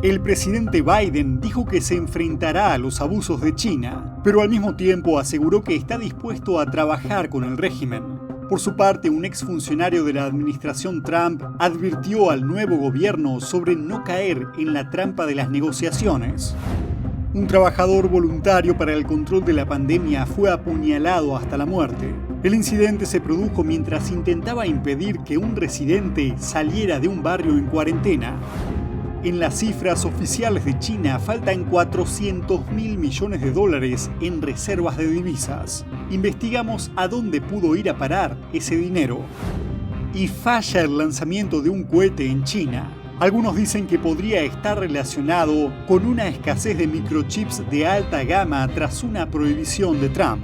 El presidente Biden dijo que se enfrentará a los abusos de China, pero al mismo tiempo aseguró que está dispuesto a trabajar con el régimen. Por su parte, un exfuncionario de la administración Trump advirtió al nuevo gobierno sobre no caer en la trampa de las negociaciones. Un trabajador voluntario para el control de la pandemia fue apuñalado hasta la muerte. El incidente se produjo mientras intentaba impedir que un residente saliera de un barrio en cuarentena. En las cifras oficiales de China faltan 400.000 millones de dólares en reservas de divisas. Investigamos a dónde pudo ir a parar ese dinero. Y falla el lanzamiento de un cohete en China. Algunos dicen que podría estar relacionado con una escasez de microchips de alta gama tras una prohibición de Trump.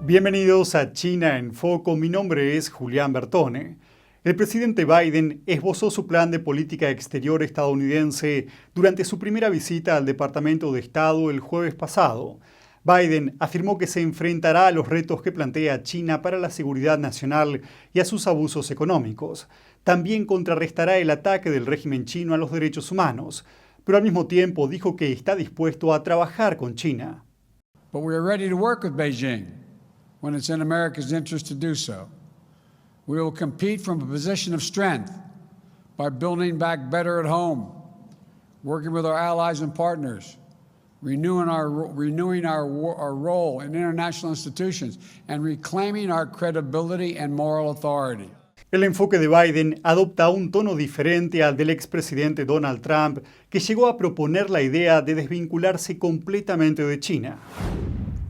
Bienvenidos a China en Foco, mi nombre es Julián Bertone. El presidente Biden esbozó su plan de política exterior estadounidense durante su primera visita al Departamento de Estado el jueves pasado. Biden afirmó que se enfrentará a los retos que plantea China para la seguridad nacional y a sus abusos económicos. También contrarrestará el ataque del régimen chino a los derechos humanos, pero al mismo tiempo dijo que está dispuesto a trabajar con China. But we are ready to work with Beijing when it's in America's interest to do so. We will compete from a position of strength by building back better at home, working with our allies and partners, renewing our role in international institutions, and reclaiming our credibility and moral authority. El enfoque de Biden adopta un tono diferente al del expresidente Donald Trump, que llegó a proponer la idea de desvincularse completamente de China.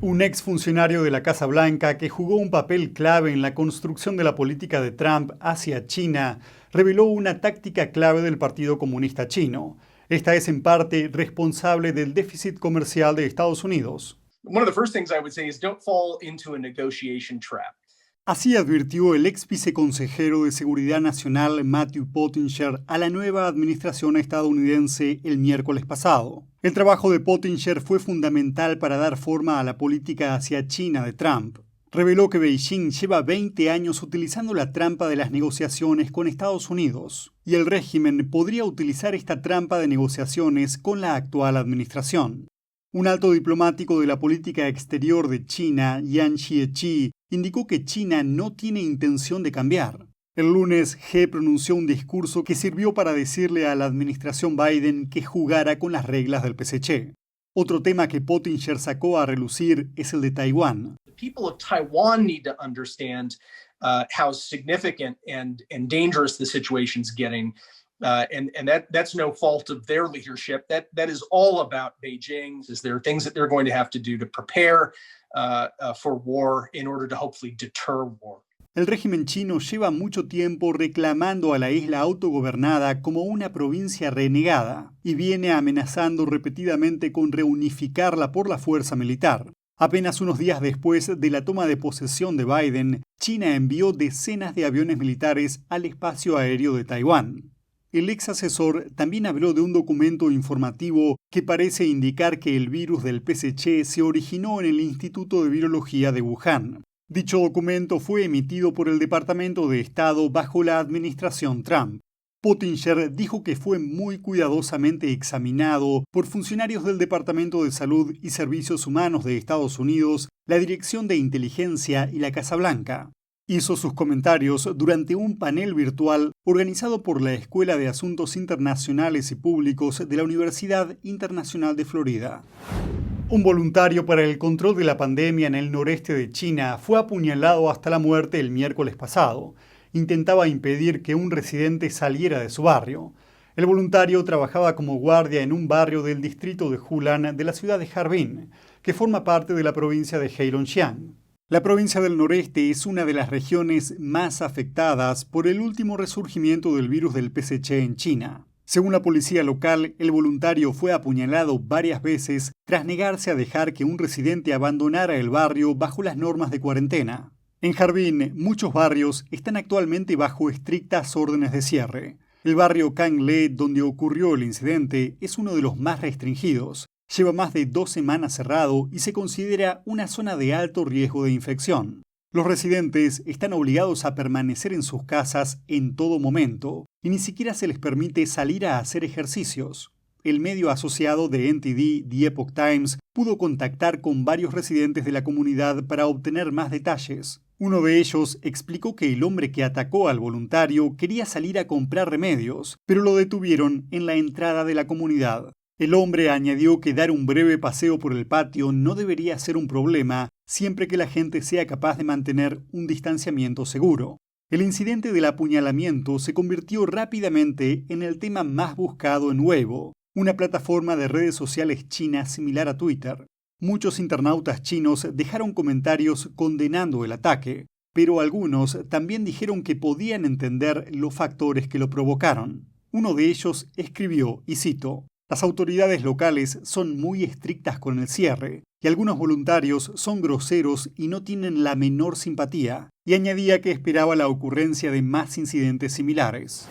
Un exfuncionario de la Casa Blanca que jugó un papel clave en la construcción de la política de Trump hacia China reveló una táctica clave del Partido Comunista Chino. Esta es en parte responsable del déficit comercial de Estados Unidos. One of the first things I would say is don't fall into a negotiation trap. Así advirtió el ex viceconsejero de Seguridad Nacional Matthew Pottinger a la nueva administración estadounidense el miércoles pasado. El trabajo de Pottinger fue fundamental para dar forma a la política hacia China de Trump. Reveló que Beijing lleva 20 años utilizando la trampa de las negociaciones con Estados Unidos, y el régimen podría utilizar esta trampa de negociaciones con la actual administración. Un alto diplomático de la política exterior de China, Yang Jiechi, indicó que China no tiene intención de cambiar. El lunes, He pronunció un discurso que sirvió para decirle a la administración Biden que jugara con las reglas del PSC. Otro tema que Pottinger sacó a relucir es el de Taiwán. People of Taiwan need to understand how significant and dangerous the situation's getting. And that's no fault of their leadership. That is all about Beijing. There are things that they're going to have to do to prepare for war in order to hopefully deter war. El régimen chino lleva mucho tiempo reclamando a la isla autogobernada como una provincia renegada y viene amenazando repetidamente con reunificarla por la fuerza militar. Apenas unos días después de la toma de posesión de Biden, China envió decenas de aviones militares al espacio aéreo de Taiwán. El ex asesor también habló de un documento informativo que parece indicar que el virus del PSC se originó en el Instituto de Virología de Wuhan. Dicho documento fue emitido por el Departamento de Estado bajo la administración Trump. Pottinger dijo que fue muy cuidadosamente examinado por funcionarios del Departamento de Salud y Servicios Humanos de Estados Unidos, la Dirección de Inteligencia y la Casa Blanca. Hizo sus comentarios durante un panel virtual organizado por la Escuela de Asuntos Internacionales y Públicos de la Universidad Internacional de Florida. Un voluntario para el control de la pandemia en el noreste de China fue apuñalado hasta la muerte el miércoles pasado. Intentaba impedir que un residente saliera de su barrio. El voluntario trabajaba como guardia en un barrio del distrito de Hulan de la ciudad de Harbin, que forma parte de la provincia de Heilongjiang. La provincia del noreste es una de las regiones más afectadas por el último resurgimiento del virus del PSC en China. Según la policía local, el voluntario fue apuñalado varias veces tras negarse a dejar que un residente abandonara el barrio bajo las normas de cuarentena. En Harbin, muchos barrios están actualmente bajo estrictas órdenes de cierre. El barrio Kangle, donde ocurrió el incidente, es uno de los más restringidos. Lleva más de 2 semanas cerrado y se considera una zona de alto riesgo de infección. Los residentes están obligados a permanecer en sus casas en todo momento y ni siquiera se les permite salir a hacer ejercicios. El medio asociado de NTD, The Epoch Times, pudo contactar con varios residentes de la comunidad para obtener más detalles. Uno de ellos explicó que el hombre que atacó al voluntario quería salir a comprar remedios, pero lo detuvieron en la entrada de la comunidad. El hombre añadió que dar un breve paseo por el patio no debería ser un problema, siempre que la gente sea capaz de mantener un distanciamiento seguro. El incidente del apuñalamiento se convirtió rápidamente en el tema más buscado en Weibo, una plataforma de redes sociales china similar a Twitter. Muchos internautas chinos dejaron comentarios condenando el ataque, pero algunos también dijeron que podían entender los factores que lo provocaron. Uno de ellos escribió, y cito, "Las autoridades locales son muy estrictas con el cierre, y algunos voluntarios son groseros y no tienen la menor simpatía", y añadía que esperaba la ocurrencia de más incidentes similares.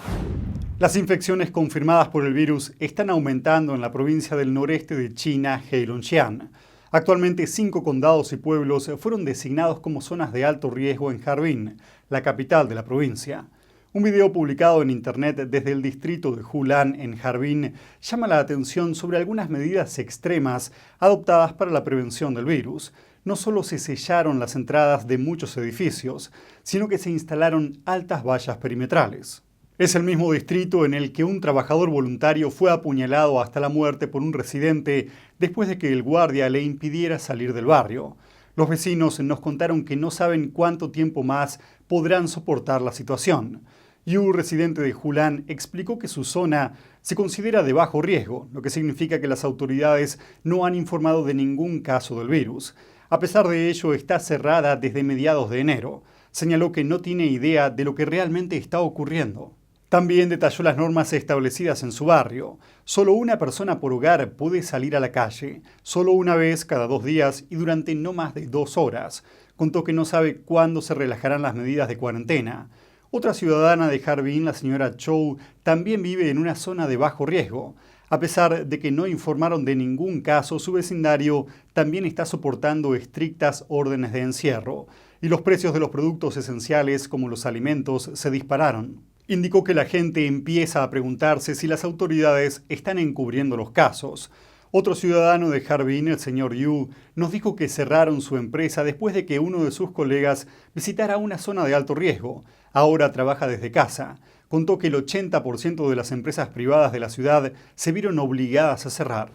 Las infecciones confirmadas por el virus están aumentando en la provincia del noreste de China, Heilongjiang. Actualmente 5 condados y pueblos fueron designados como zonas de alto riesgo en Harbin, la capital de la provincia. Un video publicado en internet desde el distrito de Hulan en Harbin llama la atención sobre algunas medidas extremas adoptadas para la prevención del virus. No solo se sellaron las entradas de muchos edificios, sino que se instalaron altas vallas perimetrales. Es el mismo distrito en el que un trabajador voluntario fue apuñalado hasta la muerte por un residente después de que el guardia le impidiera salir del barrio. Los vecinos nos contaron que no saben cuánto tiempo más podrán soportar la situación. Yu, residente de Hulan, explicó que su zona se considera de bajo riesgo, lo que significa que las autoridades no han informado de ningún caso del virus. A pesar de ello, está cerrada desde mediados de enero. Señaló que no tiene idea de lo que realmente está ocurriendo. También detalló las normas establecidas en su barrio. Solo una persona por hogar puede salir a la calle, solo una vez cada 2 días y durante no más de 2 horas. Contó que no sabe cuándo se relajarán las medidas de cuarentena. Otra ciudadana de Harbin, la señora Chou, también vive en una zona de bajo riesgo. A pesar de que no informaron de ningún caso, su vecindario también está soportando estrictas órdenes de encierro, y los precios de los productos esenciales, como los alimentos, se dispararon. Indicó que la gente empieza a preguntarse si las autoridades están encubriendo los casos. Otro ciudadano de Harbin, el señor Yu, nos dijo que cerraron su empresa después de que uno de sus colegas visitara una zona de alto riesgo. Ahora trabaja desde casa. Contó que el 80% de las empresas privadas de la ciudad se vieron obligadas a cerrar.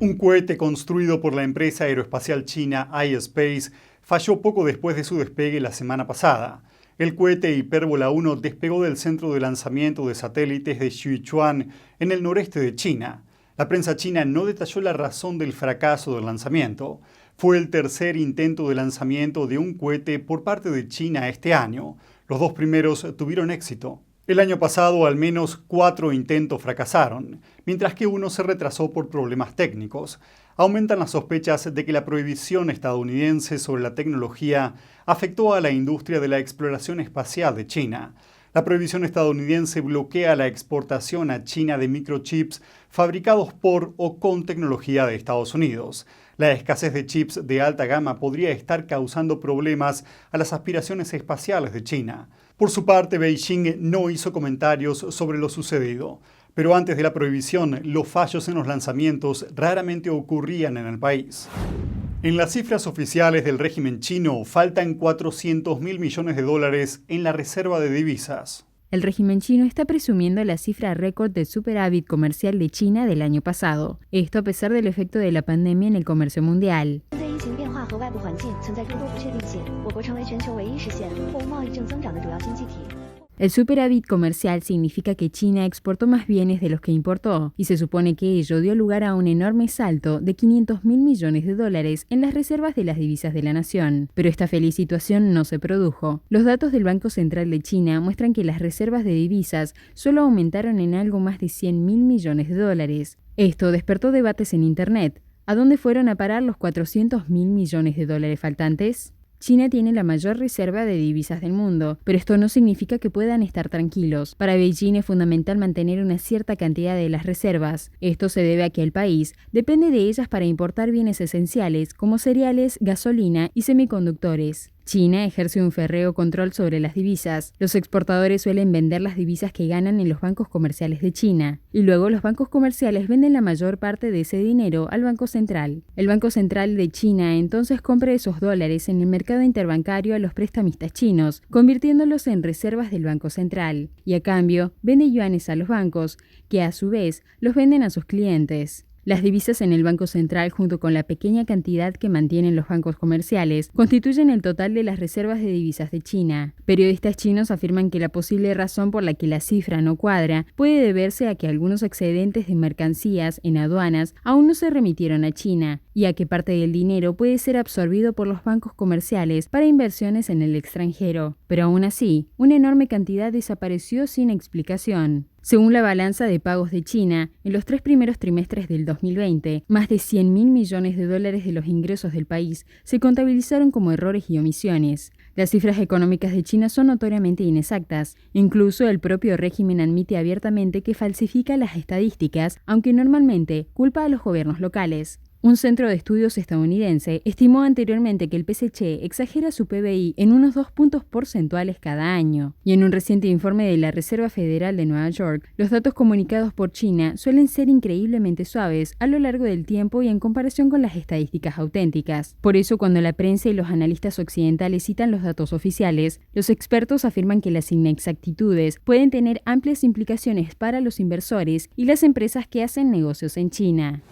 Un cohete construido por la empresa aeroespacial china iSpace falló poco después de su despegue la semana pasada. El cohete Hipérbola 1 despegó del centro de lanzamiento de satélites de Sichuan, en el noreste de China. La prensa china no detalló la razón del fracaso del lanzamiento. Fue el tercer intento de lanzamiento de un cohete por parte de China este año. Los 2 primeros tuvieron éxito. El año pasado al menos 4 intentos fracasaron, mientras que uno se retrasó por problemas técnicos. Aumentan las sospechas de que la prohibición estadounidense sobre la tecnología afectó a la industria de la exploración espacial de China. La prohibición estadounidense bloquea la exportación a China de microchips fabricados por o con tecnología de Estados Unidos. La escasez de chips de alta gama podría estar causando problemas a las aspiraciones espaciales de China. Por su parte, Beijing no hizo comentarios sobre lo sucedido. Pero antes de la prohibición, los fallos en los lanzamientos raramente ocurrían en el país. En las cifras oficiales del régimen chino, faltan $400.000 millones en la reserva de divisas. El régimen chino está presumiendo la cifra récord del superávit comercial de China del año pasado. Esto a pesar del efecto de la pandemia en el comercio mundial. El superávit comercial significa que China exportó más bienes de los que importó, y se supone que ello dio lugar a un enorme salto de $500.000 millones en las reservas de las divisas de la nación. Pero esta feliz situación no se produjo. Los datos del Banco Central de China muestran que las reservas de divisas solo aumentaron en algo más de $100.000 millones. Esto despertó debates en Internet. ¿A dónde fueron a parar los $400.000 millones faltantes? China tiene la mayor reserva de divisas del mundo, pero esto no significa que puedan estar tranquilos. Para Beijing es fundamental mantener una cierta cantidad de las reservas. Esto se debe a que el país depende de ellas para importar bienes esenciales como cereales, gasolina y semiconductores. China ejerce un férreo control sobre las divisas. Los exportadores suelen vender las divisas que ganan en los bancos comerciales de China, y luego los bancos comerciales venden la mayor parte de ese dinero al Banco Central. El Banco Central de China entonces compra esos dólares en el mercado interbancario a los prestamistas chinos, convirtiéndolos en reservas del Banco Central, y a cambio vende yuanes a los bancos, que a su vez los venden a sus clientes. Las divisas en el Banco Central, junto con la pequeña cantidad que mantienen los bancos comerciales, constituyen el total de las reservas de divisas de China. Periodistas chinos afirman que la posible razón por la que la cifra no cuadra puede deberse a que algunos excedentes de mercancías en aduanas aún no se remitieron a China, y a que parte del dinero puede ser absorbido por los bancos comerciales para inversiones en el extranjero. Pero aún así, una enorme cantidad desapareció sin explicación. Según la balanza de pagos de China, en los 3 primeros trimestres del 2020, más de 100.000 millones de dólares de los ingresos del país se contabilizaron como errores y omisiones. Las cifras económicas de China son notoriamente inexactas. Incluso el propio régimen admite abiertamente que falsifica las estadísticas, aunque normalmente culpa a los gobiernos locales. Un centro de estudios estadounidense estimó anteriormente que el PSC exagera su PBI en unos 2 puntos porcentuales cada año. Y en un reciente informe de la Reserva Federal de Nueva York, los datos comunicados por China suelen ser increíblemente suaves a lo largo del tiempo y en comparación con las estadísticas auténticas. Por eso, cuando la prensa y los analistas occidentales citan los datos oficiales, los expertos afirman que las inexactitudes pueden tener amplias implicaciones para los inversores y las empresas que hacen negocios en China.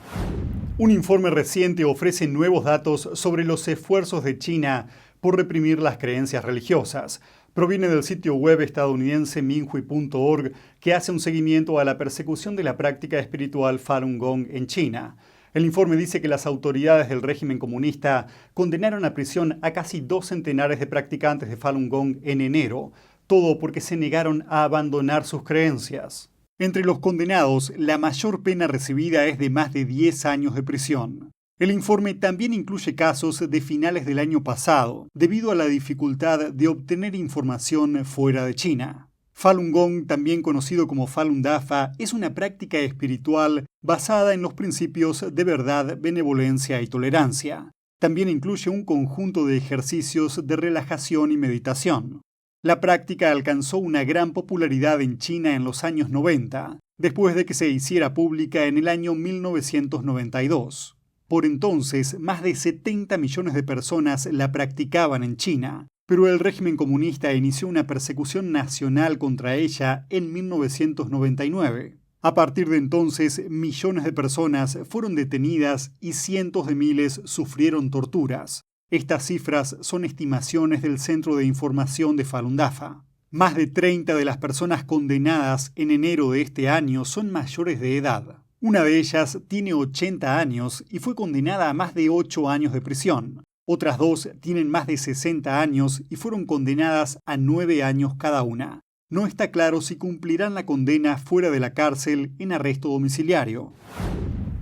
Un informe reciente ofrece nuevos datos sobre los esfuerzos de China por reprimir las creencias religiosas. Proviene del sitio web estadounidense Minhui.org, que hace un seguimiento a la persecución de la práctica espiritual Falun Gong en China. El informe dice que las autoridades del régimen comunista condenaron a prisión a casi 2 centenares de practicantes de Falun Gong en enero, todo porque se negaron a abandonar sus creencias. Entre los condenados, la mayor pena recibida es de más de 10 años de prisión. El informe también incluye casos de finales del año pasado, debido a la dificultad de obtener información fuera de China. Falun Gong, también conocido como Falun Dafa, es una práctica espiritual basada en los principios de verdad, benevolencia y tolerancia. También incluye un conjunto de ejercicios de relajación y meditación. La práctica alcanzó una gran popularidad en China en los años 90, después de que se hiciera pública en el año 1992. Por entonces, más de 70 millones de personas la practicaban en China, pero el régimen comunista inició una persecución nacional contra ella en 1999. A partir de entonces, millones de personas fueron detenidas y cientos de miles sufrieron torturas. Estas cifras son estimaciones del Centro de Información de Falun Dafa. Más de 30 de las personas condenadas en enero de este año son mayores de edad. Una de ellas tiene 80 años y fue condenada a más de 8 años de prisión. Otras 2 tienen más de 60 años y fueron condenadas a 9 años cada una. No está claro si cumplirán la condena fuera de la cárcel en arresto domiciliario.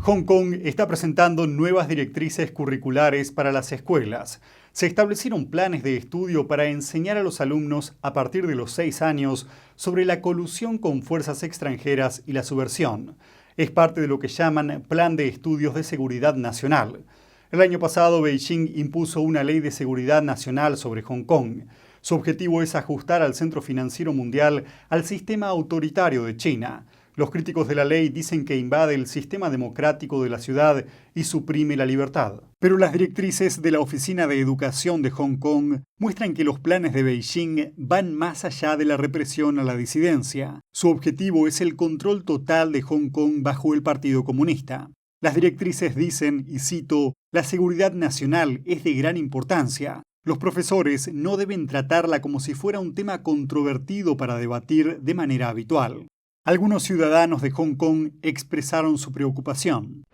Hong Kong está presentando nuevas directrices curriculares para las escuelas. Se establecieron planes de estudio para enseñar a los alumnos a partir de los 6 años sobre la colusión con fuerzas extranjeras y la subversión. Es parte de lo que llaman Plan de Estudios de Seguridad Nacional. El año pasado, Beijing impuso una ley de seguridad nacional sobre Hong Kong. Su objetivo es ajustar al centro financiero mundial al sistema autoritario de China. Los críticos de la ley dicen que invade el sistema democrático de la ciudad y suprime la libertad. Pero las directrices de la Oficina de Educación de Hong Kong muestran que los planes de Beijing van más allá de la represión a la disidencia. Su objetivo es el control total de Hong Kong bajo el Partido Comunista. Las directrices dicen, y cito, «La seguridad nacional es de gran importancia. Los profesores no deben tratarla como si fuera un tema controvertido para debatir de manera habitual». Algunos ciudadanos de Hong Kong expresaron su preocupación.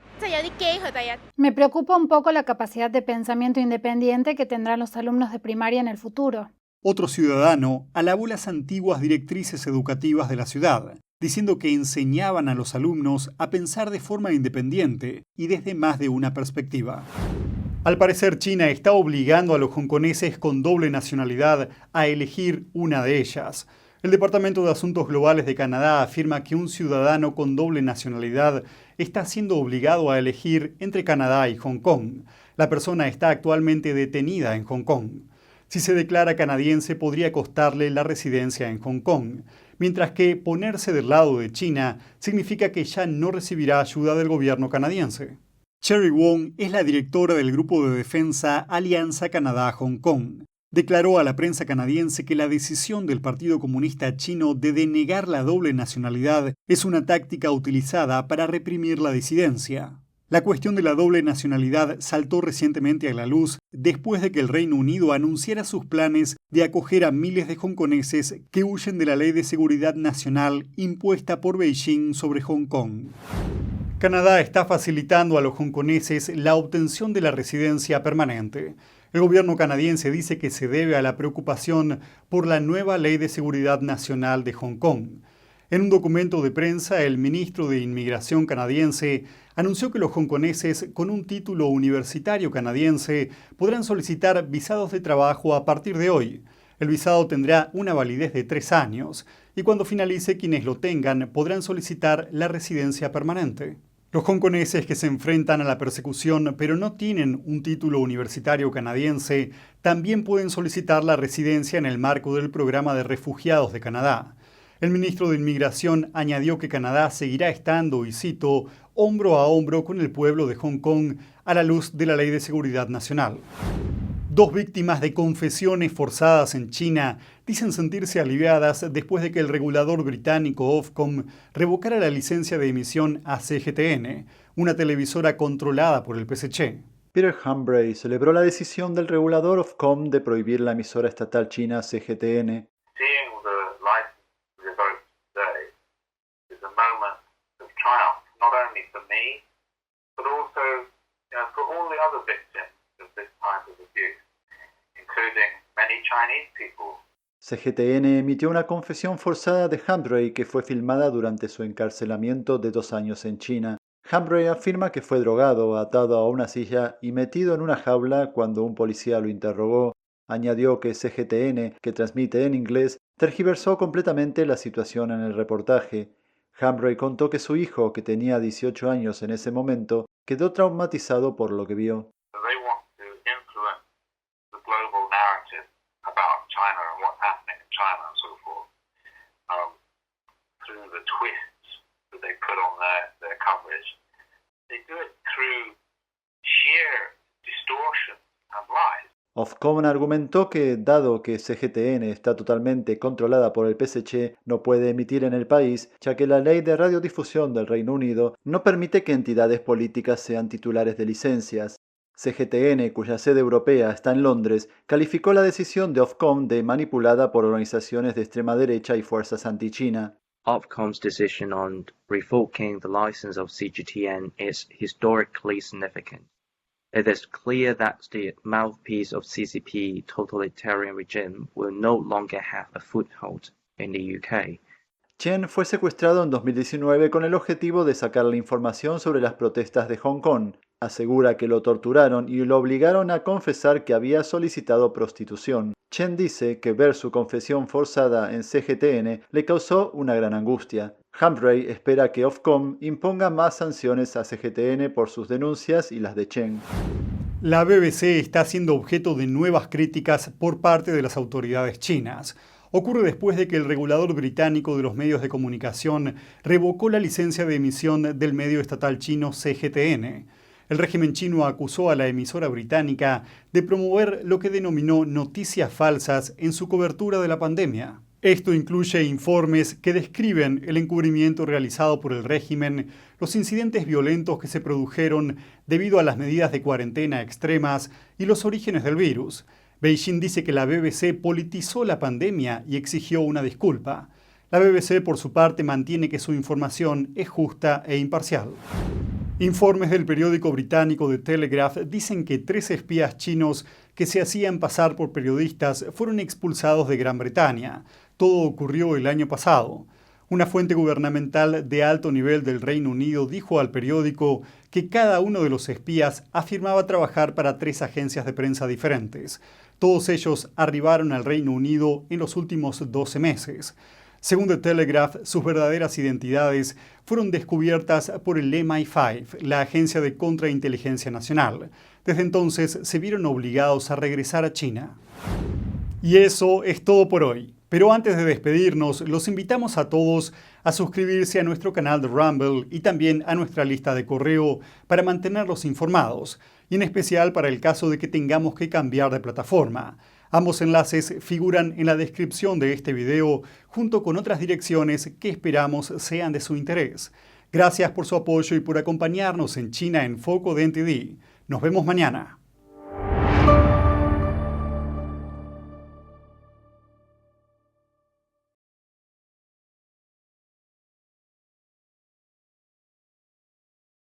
Me preocupa un poco la capacidad de pensamiento independiente que tendrán los alumnos de primaria en el futuro. Otro ciudadano alabó las antiguas directrices educativas de la ciudad, diciendo que enseñaban a los alumnos a pensar de forma independiente y desde más de una perspectiva. Al parecer, China está obligando a los hongkoneses con doble nacionalidad a elegir una de ellas. El Departamento de Asuntos Globales de Canadá afirma que un ciudadano con doble nacionalidad está siendo obligado a elegir entre Canadá y Hong Kong. La persona está actualmente detenida en Hong Kong. Si se declara canadiense podría costarle la residencia en Hong Kong, mientras que ponerse del lado de China significa que ya no recibirá ayuda del gobierno canadiense. Cherry Wong es la directora del grupo de defensa Alianza Canadá-Hong Kong. Declaró a la prensa canadiense que la decisión del Partido Comunista Chino de denegar la doble nacionalidad es una táctica utilizada para reprimir la disidencia. La cuestión de la doble nacionalidad saltó recientemente a la luz después de que el Reino Unido anunciara sus planes de acoger a miles de hongkoneses que huyen de la ley de seguridad nacional impuesta por Beijing sobre Hong Kong. Canadá está facilitando a los hongkoneses la obtención de la residencia permanente. El gobierno canadiense dice que se debe a la preocupación por la nueva ley de seguridad nacional de Hong Kong. En un documento de prensa, el ministro de Inmigración canadiense anunció que los hongkoneses con un título universitario canadiense podrán solicitar visados de trabajo a partir de hoy. El visado tendrá una validez de 3 años y cuando finalice quienes lo tengan podrán solicitar la residencia permanente. Los hongkoneses que se enfrentan a la persecución pero no tienen un título universitario canadiense también pueden solicitar la residencia en el marco del programa de refugiados de Canadá. El ministro de Inmigración añadió que Canadá seguirá estando, y cito, hombro a hombro con el pueblo de Hong Kong a la luz de la Ley de Seguridad Nacional. 2 víctimas de confesiones forzadas en China dicen sentirse aliviadas después de que el regulador británico Ofcom revocara la licencia de emisión a CGTN, una televisora controlada por el PSC. Peter Humphrey celebró la decisión del regulador Ofcom de prohibir la emisora estatal china CGTN. CGTN emitió una confesión forzada de Humphrey que fue filmada durante su encarcelamiento de 2 años en China. Humphrey afirma que fue drogado, atado a una silla y metido en una jaula cuando un policía lo interrogó. Añadió que CGTN, que transmite en inglés, tergiversó completamente la situación en el reportaje. Humphrey contó que su hijo, que tenía 18 años en ese momento, quedó traumatizado por lo que vio. Ofcom argumentó que, dado que CGTN está totalmente controlada por el PSC, no puede emitir en el país, ya que la ley de radiodifusión del Reino Unido no permite que entidades políticas sean titulares de licencias. CGTN, cuya sede europea está en Londres, calificó la decisión de Ofcom de manipulada por organizaciones de extrema derecha y fuerzas anti-China. Ofcom's decision on revoking the license of CGTN is historically significant. It is clear that the mouthpiece of CCP totalitarian regime will no longer have a foothold in the UK. Chen fue secuestrado en 2019 con el objetivo de sacar la información sobre las protestas de Hong Kong. Asegura que lo torturaron y lo obligaron a confesar que había solicitado prostitución. Chen dice que ver su confesión forzada en CGTN le causó una gran angustia. Humphrey espera que Ofcom imponga más sanciones a CGTN por sus denuncias y las de Chen. La BBC está siendo objeto de nuevas críticas por parte de las autoridades chinas. Ocurre después de que el regulador británico de los medios de comunicación revocó la licencia de emisión del medio estatal chino CGTN. El régimen chino acusó a la emisora británica de promover lo que denominó noticias falsas en su cobertura de la pandemia. Esto incluye informes que describen el encubrimiento realizado por el régimen, los incidentes violentos que se produjeron debido a las medidas de cuarentena extremas y los orígenes del virus. Beijing dice que la BBC politizó la pandemia y exigió una disculpa. La BBC, por su parte, mantiene que su información es justa e imparcial. Informes del periódico británico The Telegraph dicen que 3 espías chinos que se hacían pasar por periodistas fueron expulsados de Gran Bretaña. Todo ocurrió el año pasado. Una fuente gubernamental de alto nivel del Reino Unido dijo al periódico que cada uno de los espías afirmaba trabajar para 3 agencias de prensa diferentes. Todos ellos arribaron al Reino Unido en los últimos 12 meses. Según The Telegraph, sus verdaderas identidades fueron descubiertas por el MI5, la agencia de contrainteligencia nacional. Desde entonces se vieron obligados a regresar a China. Y eso es todo por hoy. Pero antes de despedirnos, los invitamos a todos a suscribirse a nuestro canal de Rumble y también a nuestra lista de correo para mantenerlos informados, y en especial para el caso de que tengamos que cambiar de plataforma. Ambos enlaces figuran en la descripción de este video, junto con otras direcciones que esperamos sean de su interés. Gracias por su apoyo y por acompañarnos en China en Foco de NTD. Nos vemos mañana.